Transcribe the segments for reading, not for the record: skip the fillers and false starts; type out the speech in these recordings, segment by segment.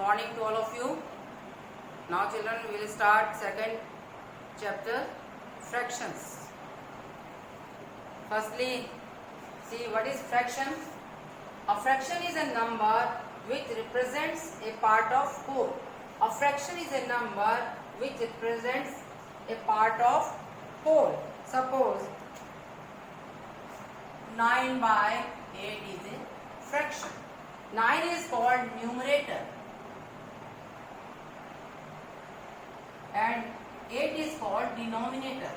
morning to all of you. Now children, we will start second chapter, fractions. Firstly, see what is fraction. A fraction is a number which represents a part of whole. A fraction is a number which represents a part of whole. Suppose 9 by 8 is a fraction. 9 is called numerator and 8 is called denominator.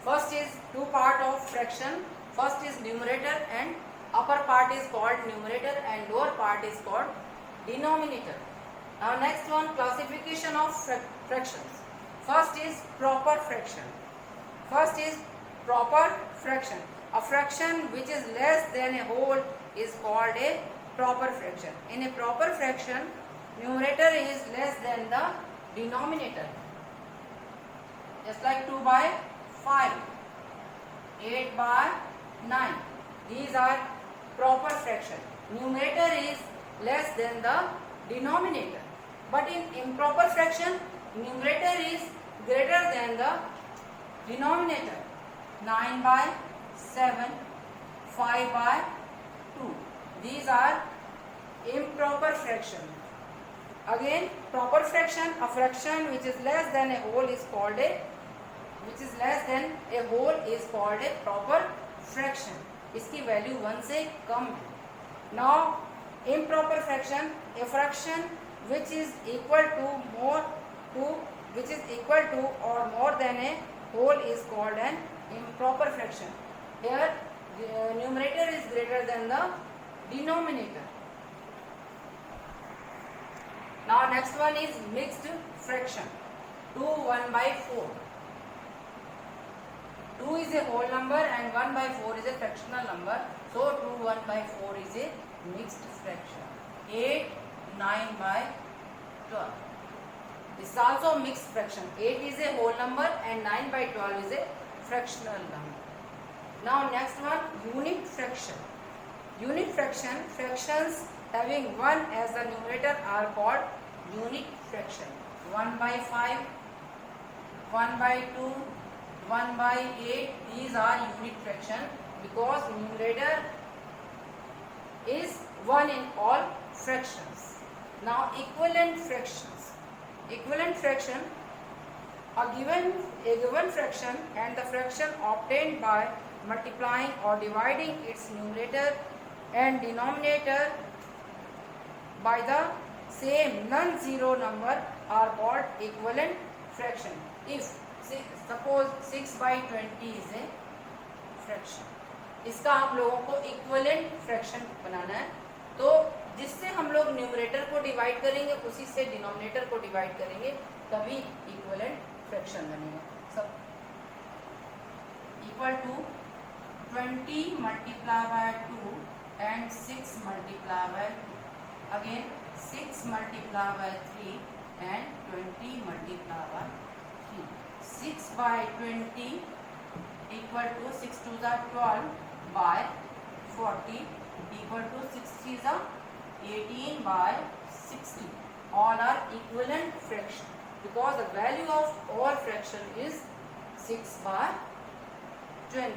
First is two part of fraction. First is numerator and upper part is called numerator and lower part is called denominator. Now next one, classification of fractions. First is proper fraction. First is proper fraction. A fraction which is less than a whole is called a proper fraction. In a proper fraction, numerator is less than the denominator. Just like 2 by 5, 8 by 9. These are proper fraction. Numerator is less than the denominator. But in improper fraction, numerator is greater than the denominator. 9 by 7, 5 by 2. These are improper fraction. Again, proper fraction, a fraction which is less than a whole is called a proper fraction. इसकी value 1 से कम है. Now, improper fraction, a fraction which is equal to or more than a whole is called an improper fraction. Here, the numerator is greater than the denominator. Now, next one is mixed fraction. 2 1 by 4. 2 is a whole number and 1 by 4 is a fractional number. So 2 1 by 4 is a mixed fraction. 8 9 by 12. This is also mixed fraction. 8 is a whole number and 9 by 12 is a fractional number. Now next one, unit fraction. Unit fraction, fractions having 1 as the numerator are called unit fraction. 1 by 5, 1 by 2, 1 by 8, these are unit fraction because numerator is 1 in all fractions. Now equivalent fractions. Equivalent fraction, a given fraction and the fraction obtained by multiplying or dividing its numerator and denominator by the same non-zero number are called equivalent fraction. If suppose 6 by 20 is a fraction, इसका आप लोगों को equivalent fraction बनाना है. तो जिससे हम लोग numerator को डिवाइड करेंगे उसी से डिनोमिनेटर को डिवाइड करेंगे, तभी इक्विवेलेंट फ्रैक्शन बनेगा. सब equal to 20 multiply by 2 and 6 multiplied by 2. Again 6 multiplied by 3 and 20 multiplied by 3. 6 by 20 equal to 6 to the 12 by 40 equal to 6 to the 18 by 60. All are equivalent fraction because the value of all fraction is 6 by 20.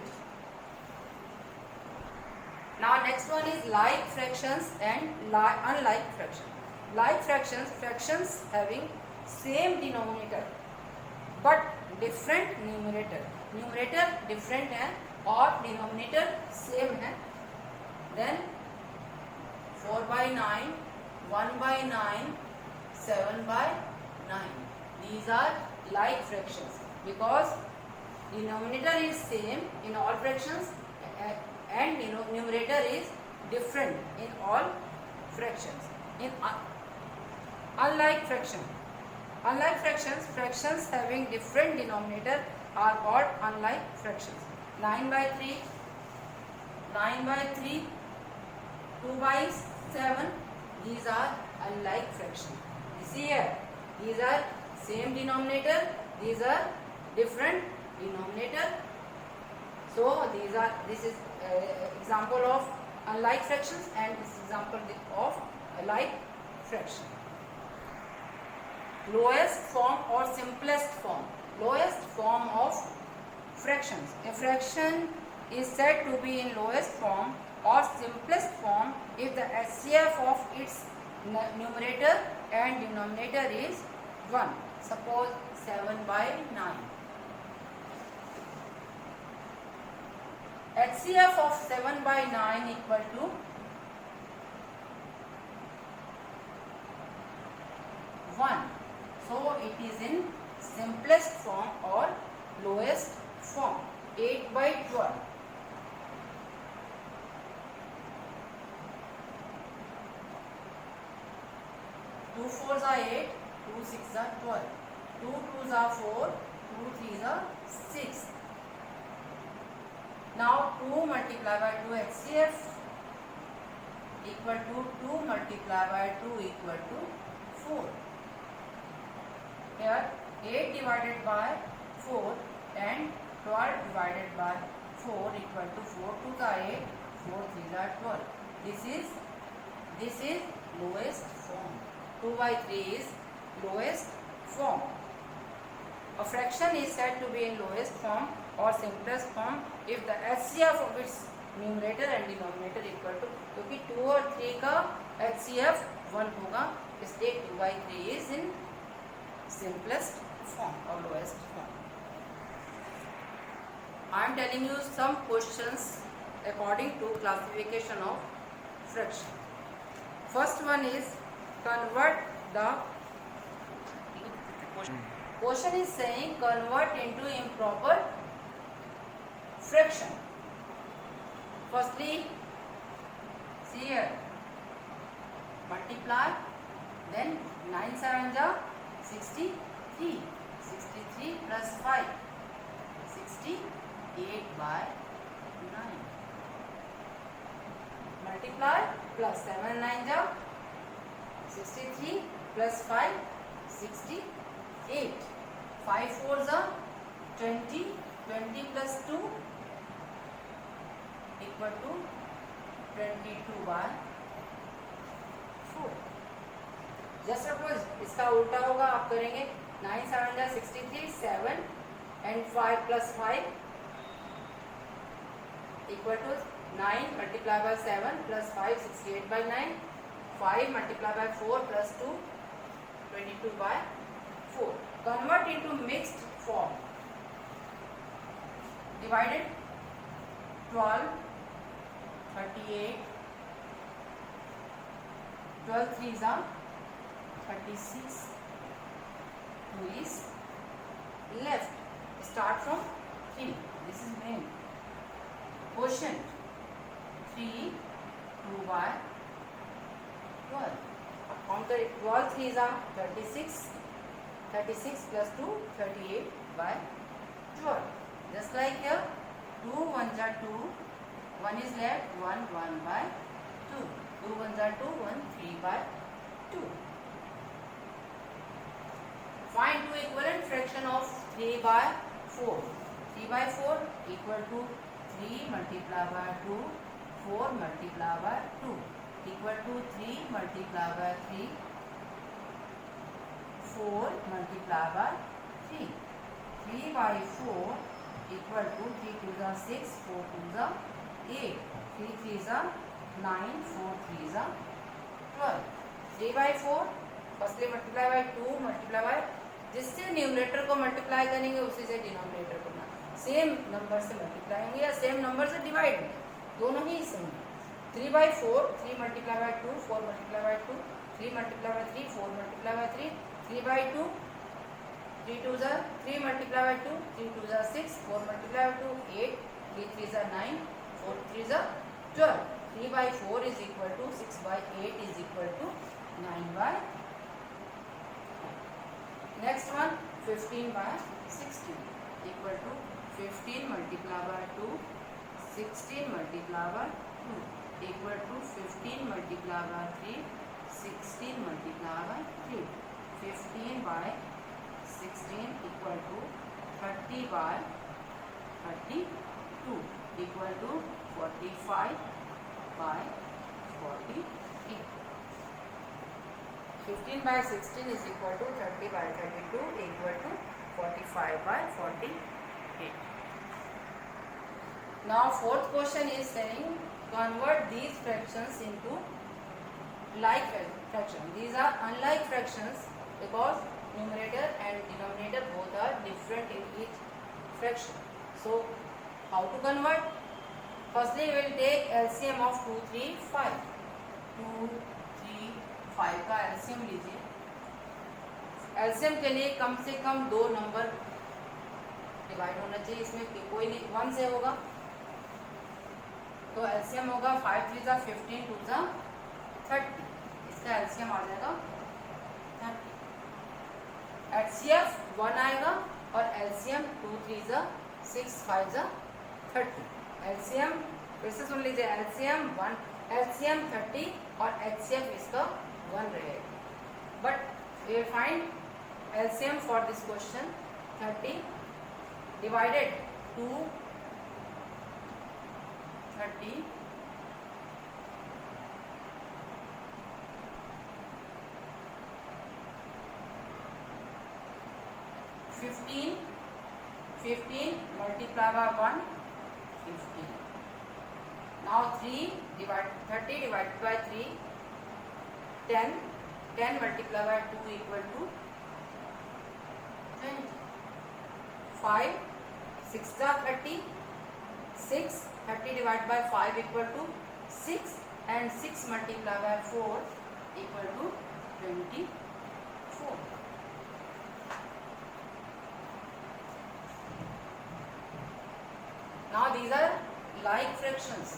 Now next one is like fractions and unlike fractions. Like fractions, fractions having same denominator but different numerator. Numerator different है और denominator same है. Then 4 by 9, 1 by 9, 7 by 9. These are like fractions because denominator is same in all fractions and numerator is different in all fractions. In unlike fractions, fractions having different denominator are called unlike fractions. 9 by 3, 9 by 3, 2 by 7, these are unlike fractions. You see here, these are same denominator, these are different denominator. So this is example of unlike fractions, and this is example of alike fraction. Lowest form or simplest form. Lowest form of fractions. A fraction is said to be in lowest form or simplest form if the HCF of its numerator and denominator is 1. Suppose 7/9. HCF of 7/9 equal to 1. So it is in simplest form or lowest form. 8/12. 2 4s are 8, 2 6s are 12, 2 2s are 4, 2 3s are 6. Now 2 multiplied by 2 HCF equal to 2 multiplied by 2 equal to 4. Here 8 divided by 4 and 12 divided by 4 equal to 4 2s are 8, 4 3s are 12. This is lowest form. 2/3 is lowest form. A fraction is said to be in lowest form or simplest form if the HCF of its numerator and denominator equal to, क्योंकि 2 और 3 का HCF 1 होगा, इसलिए 2/3 is in simplest form or lowest form. I am telling you some questions according to classification of fraction. First one is convert the question is saying convert into improper fraction. Firstly, see here, multiply, then 9 7 ja 63, 63 plus 5, 68/9. Multiply plus 7 9 ja 63 plus 5, 68. 5 4s are 20, 20 plus 2 equal to 22/4. Just suppose इसका उल्टा होगा, आप करेंगे 9 7 जा 63, 7 and 5 plus 5 equal to 9 multiplied by 7 plus 5, 68/9. 5 multiplied by 4 plus 2, 22/4. Convert into mixed form. Divided 12, 38, 12 3s are 36. 2 is left. Start from 3. This is main. Quotient 3, 2/12. Count the 12 3s are 36. 36 plus 2, 38/12. Just like here, 2 1s are 2, 1 is left, 1 1/2. 2 1s are 2, 1 3/2. Find two equivalent fraction of 3/4. 3/4 equal to 3 multiplied by 2, 4 multiplied by 2 equal to 3 multiplied by 3, 4 multiplied by 3. 3/4 equal to 3 2s are 6, 4 2s are 8, 3 3s are 9, 4 3s are 12. 3/4 firstly multiply by 2 multiply by, जिससे numerator को multiply करेंगे उसी से denominator को ना same number से multiply होंगे या सेम नंबर से डिवाइड होंगे, दोनों ही same. 3/4 3 multiplied by 2, 4 multiplied by 2, 3 multiplied by 3, 4 multiplied by 3, 3/2, 3 2s are 3 multiplied by 2, 3 2s are 6, 4 multiplied by 2, 8, 3 3s are 9, 4 3s are 12. 3/4 is equal to 6/8 is equal to 9/4. Next one, 15/16 equal to 15 multiplied by 2, 16 multiplied by 2 equal to 15 multiplied by 3, 16 multiplied by 3. 15/16 equal to 30/32 equal to 45 by 48. 15 by 16 is equal to 30 by 32 equal to 45 by 48. Now fourth question is saying convert these fractions into like fraction. These are unlike fractions because numerator and denominator both are different in each fraction. So how to convert? Firstly we will take LCM of 2, 3, 5. 2, 3, 5 का LCM लीजिए. LCM के लिए कम से कम दो number divide होना चाहिए. इसमें कोई नहीं 1 से होगा तो LCM होगा 5 3 जा 15 2 जा 30. इसका LCM आ जाएगा 30. HCF 1 आएगा और LCM 2 3 जा 6 5 जा 30. LCM फिर से सुन लीजिए. LCM 1 LCM 30 और HCF इसका 1 रहेगा. But we will find LCM for this question. 30 divided 2 30 15 multiply by 1 15. Now 30 divided by 3 10 multiply by 2 equal to 20. 5 6 जा 30 30 divided by 5 equal to 6 and 6 multiply by 4 equal to 24. Now these are like fractions.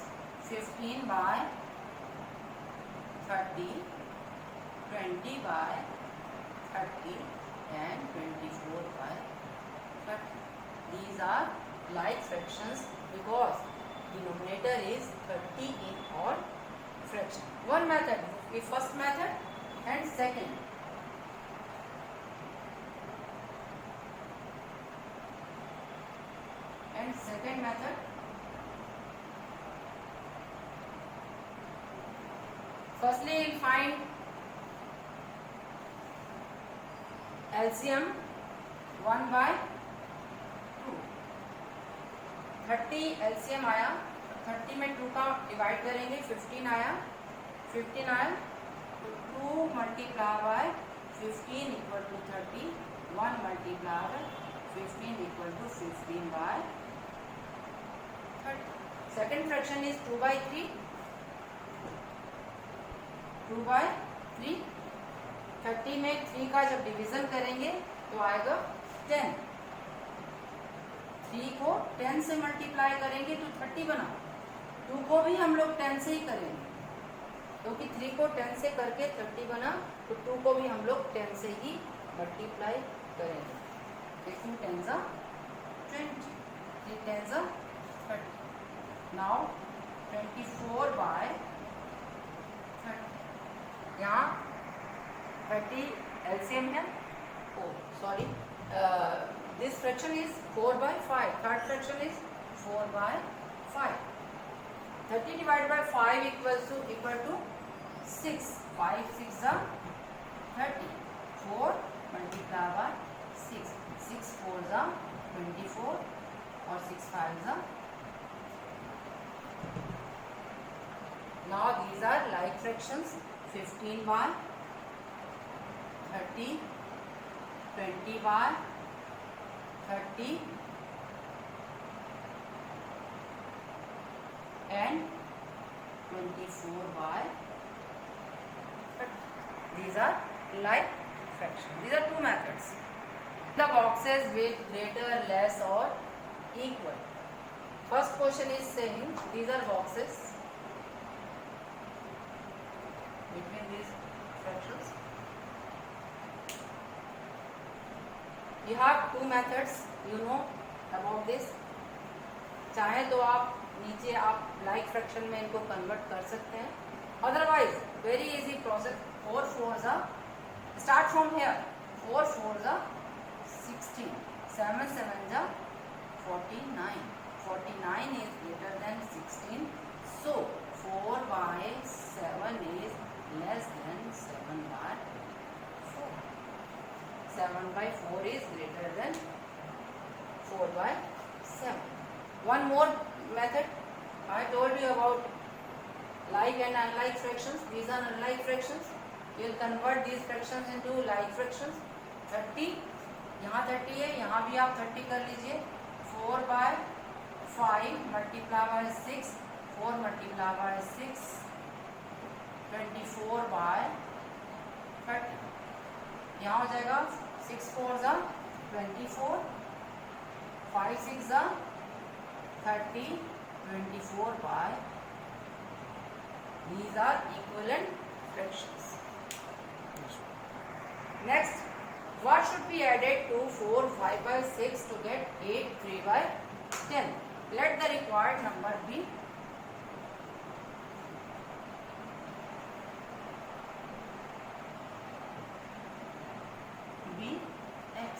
15 by 30, 20 by 30 and 24 by 30. These are like fractions because denominator is 30 in all fraction. One method, the first method and second. And second method. Firstly, we'll find LCM 1 by 2. 30 LCM आया. 30 में 2 का divide करेंगे. 15 आया. 2 multiply by 15 equal to 30. 1 multiply by 15 equal to 15 by 30. Second fraction is 2 by 3. 2 by 3. 30 में 3 का जब division करेंगे तो आएगा 10. 3 को 10 से मल्टीप्लाई करेंगे तो 30 बना. 2 को भी हम लोग 10 से ही करेंगे क्योंकि 3 को 10 से करके 30 बना तो 2 को भी हम लोग 10 से ही मल्टीप्लाई करेंगे. 2 10s are 20. 3 10s are 30. Now 24 by 30. यहाँ 30 LCM है. Oh, sorry. This fraction is 4 by 5. Third fraction is 4 by 5. 30 divided by 5 equal to 6. 5 6 are 30. 4 multiply by 6. 6 4s are 24 और 6 5s are. Now these are like fractions. 15 by 30, 20 by 30 and 24 by 30. These are like fractions. These are two methods. The boxes with greater, less or equal. First question is saying these are boxes between these fractions. You have two methods, you know about this. चाहे तो आप नीचे आप like fraction में इनको convert कर सकते हैं. Otherwise, very easy process. 4 4s are. Start from here. 4 4s are 16. 7 7s are 49. 49 is greater than 16. So 4 7/4 is greater than 4/7. One more method. I told you about like and unlike fractions. These are unlike fractions. You will convert these fractions into like fractions. 30, यहाँ 30 है, यहाँ भी आप 30 कर लीजिए. 4/5 multiply by 6, 4 multiply by 6, 24/30. यहाँ हो जाएगा 6 4 जा 24, 5 6 जा 30, 24/. These are equivalent fractions. Next, what should be added to 4 5/6 to get 8 3/10? Let the required number be x.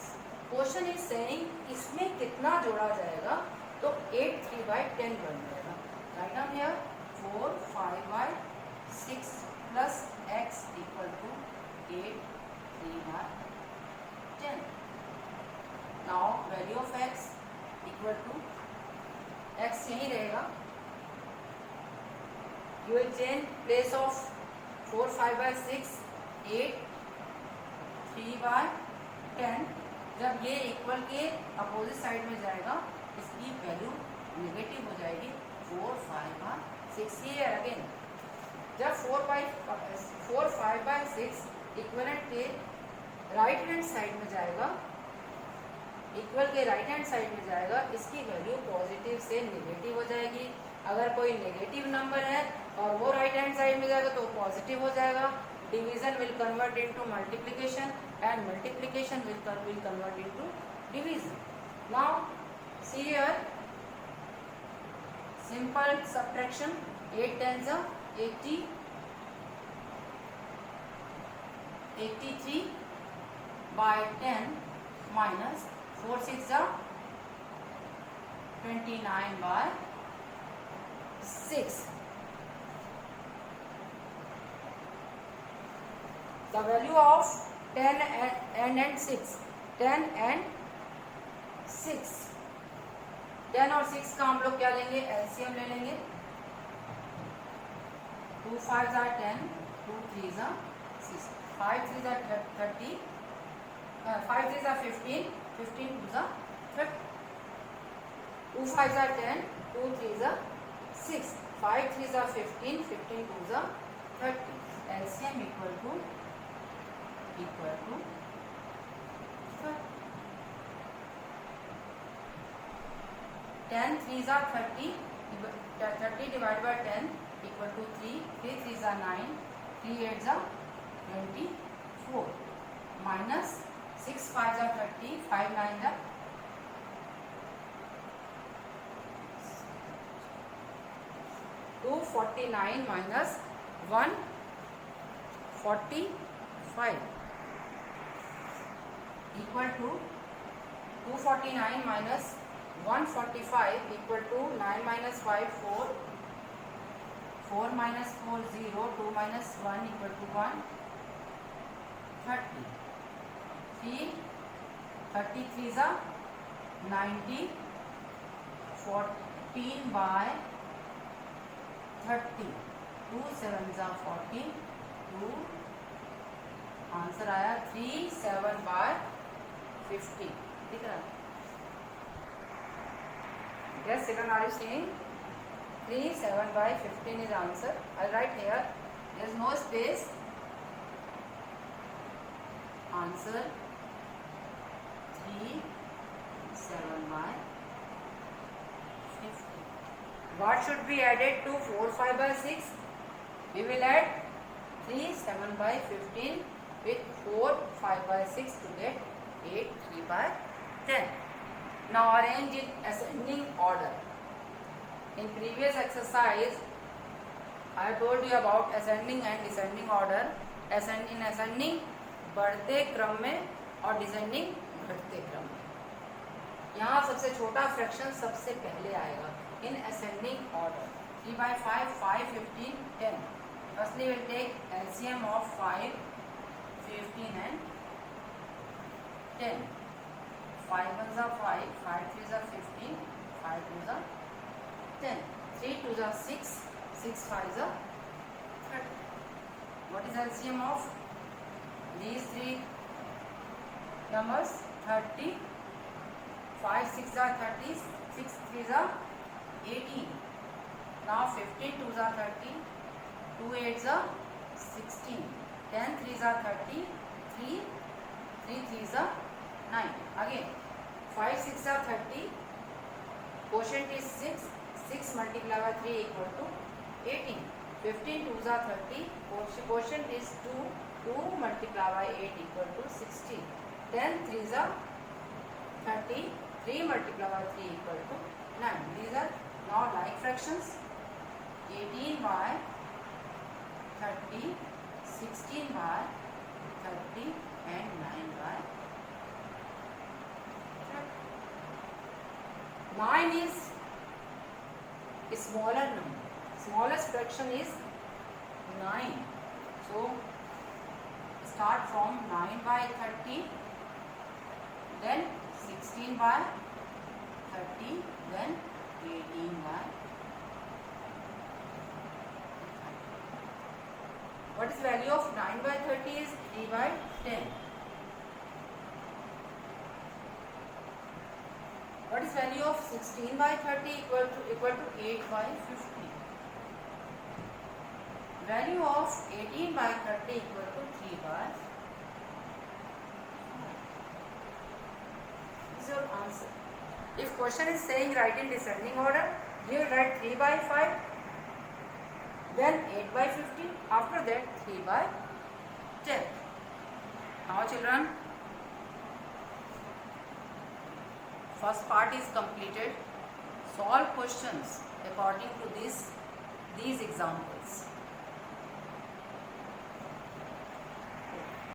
Question is saying इसमें कितना जोड़ा जाएगा, तो 8 3/10 बन जाएगा. Write down here 4 5/6 plus x equal to 8 3/10. Now value of x equal to x यही रहेगा. You will change place of 4 5/6 8 3/10. जब ये इक्वल के अपोजिट साइड में जाएगा इसकी वैल्यू नेगेटिव हो जाएगी. 4 5/6 ये अगेन जब 4 5/6 इक्वलेंट के राइट हैंड साइड में जाएगा, इक्वल के राइट हैंड साइड में जाएगा, इसकी वैल्यू पॉजिटिव से नेगेटिव हो जाएगी. अगर कोई नेगेटिव नंबर है और वो राइट हैंड साइड में जाएगा तो पॉजिटिव हो जाएगा. Division will convert into multiplication and multiplication will convert into division. Now see here, simple subtraction. 8 10s are 80, 83/10 minus 4 6 are 29/6. The value of 10 and 6. 10 and 6. 10 और 6 का हम लोग क्या लेंगे, एलसीएम ले लेंगे. 2 5s are 10, 2 3s are 6, 5 3s are 30, 5 3s are 15, 15 2s are 30. 2 5s are 10, 2 3s are 6, 5 3s are 15, 15 2s are 30. LCM equal to 10 3s are 30, 30 divided by 10 equal to 3, 3 3s are 9, 3 8s are 24, minus 6 5s are 30, 5 9s are 249 minus 145 equal to 249 minus 145 equal to 9 minus 5 4, 4 minus 4 0, 2 minus 1 equal to 1, 30, 3 33 is 90, 14/30, 2 7s are 40, 2 answer आया 3/7/50. ठीक है. Yes, second are you saying 3/7/15 is answer. I'll write here. There is no space. Answer 3/7/15. What should be added to 4 5/6? We will add 3/7/15 with 4 5/6 to get 8 3/10. Now arrange in ascending order. In previous exercise, I told you about ascending and descending order. In ascending बढ़ते क्रम में और descending घटते क्रम में. यहाँ सबसे छोटा फ्रैक्शन सबसे पहले आएगा. In ascending order, 3/5, 5 15 10. Firstly, we'll take LCM of 5 15 and 10. 5 ones are 5, 5 threes are 15, 5 twos are 10. 3 twos are 6, 6 fives are 30. What is LCM of these three numbers? 30. 5 6 are 30, 6 threes are 18. Now 15 twos are 30, 2 eights are 16, 10 threes are 30, 3 threes are 9. Again 5 6 are 30, quotient is 6, 6 multiplied by 3 equal to 18. 15 twos are 30, quotient is 2, 2 multiplied by 8 equal to 16. 10 threes are 30, 3 multiplied by 3 equal to 9. These are now like fractions. 18 by 30, 16 by 30 and 9 by 30. 9 is a smaller number. Smallest fraction is 9. So start from 9 by 30, then 16 by 30, then 18 by 30. What is value of 9 by 30 is 3 by 10. What is value of 16 by 30 equal to 8 by 50. Value of 18 by 30 equal to 3 by 5. This is your answer. If question is saying write in descending order, you will write 3 by 5, then 8 by 50, after that 3 by 10. Now children, first part is completed. Solve questions according to these examples.